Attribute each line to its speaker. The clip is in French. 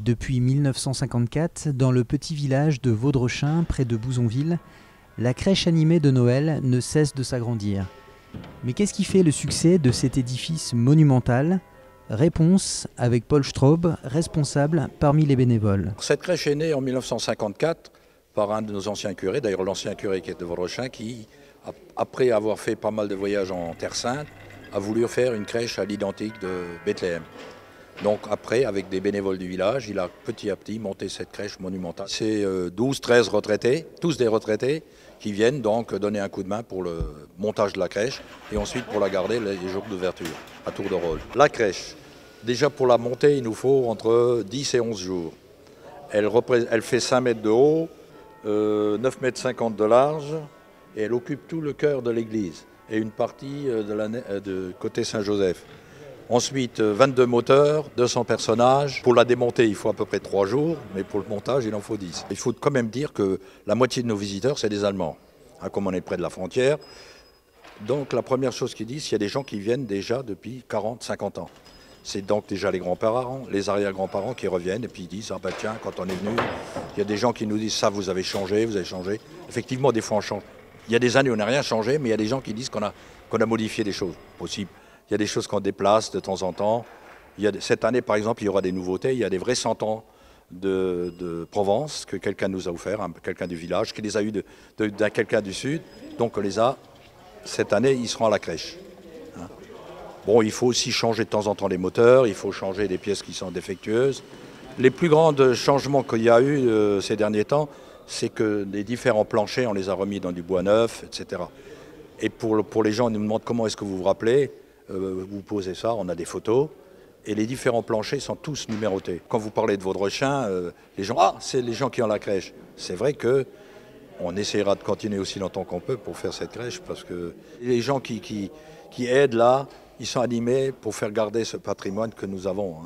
Speaker 1: Depuis 1954, dans le petit village de Vaudrechin, près de Bouzonville, la crèche animée de Noël ne cesse de s'agrandir. Mais qu'est-ce qui fait le succès de cet édifice monumental? Réponse avec Paul Straub, responsable parmi les bénévoles.
Speaker 2: Cette crèche est née en 1954 par un de nos anciens curés, d'ailleurs l'ancien curé qui est de Vaudrechin, qui, après avoir fait pas mal de voyages en Terre Sainte, a voulu faire une crèche à l'identique de Bethléem. Donc après, avec des bénévoles du village, il a petit à petit monté cette crèche monumentale. C'est 12-13 retraités, tous des retraités, qui viennent donc donner un coup de main pour le montage de la crèche et ensuite pour la garder les jours d'ouverture, à tour de rôle. La crèche, déjà pour la monter, il nous faut entre 10 et 11 jours. Elle fait 5 mètres de haut, 9 mètres 50 de large et elle occupe tout le cœur de l'église et une partie de côté Saint-Joseph. Ensuite, 22 moteurs, 200 personnages. Pour la démonter, il faut à peu près 3 jours, mais pour le montage, il en faut 10. Il faut quand même dire que la moitié de nos visiteurs, c'est des Allemands, comme on est près de la frontière. Donc la première chose qu'ils disent, il y a des gens qui viennent déjà depuis 40, 50 ans. C'est donc déjà les grands-parents, les arrière-grands-parents qui reviennent et puis ils disent « Ah ben tiens, quand on est venu, il y a des gens qui nous disent ça, vous avez changé, vous avez changé. » Effectivement, des fois on change. Il y a des années où on n'a rien changé, mais il y a des gens qui disent qu'on a modifié des choses, possible. Il y a des choses qu'on déplace de temps en temps. Cette année, par exemple, il y aura des nouveautés. Il y a des vrais santons de Provence que quelqu'un nous a offert, quelqu'un du village, qui les a eus d'un quelqu'un du Sud. Donc on les a. Cette année, ils seront à la crèche. Bon, il faut aussi changer de temps en temps les moteurs. Il faut changer des pièces qui sont défectueuses. Les plus grands changements qu'il y a eu ces derniers temps, c'est que les différents planchers, on les a remis dans du bois neuf, etc. Et pour les gens, ils nous demandent comment est-ce que vous vous rappelez. Vous posez ça, on a des photos, et les différents planchers sont tous numérotés. Quand vous parlez de Vaudrechin, les gens, ah, c'est les gens qui ont la crèche. C'est vrai qu'on essaiera de continuer aussi longtemps qu'on peut pour faire cette crèche, parce que les gens qui aident là, ils sont animés pour faire garder ce patrimoine que nous avons.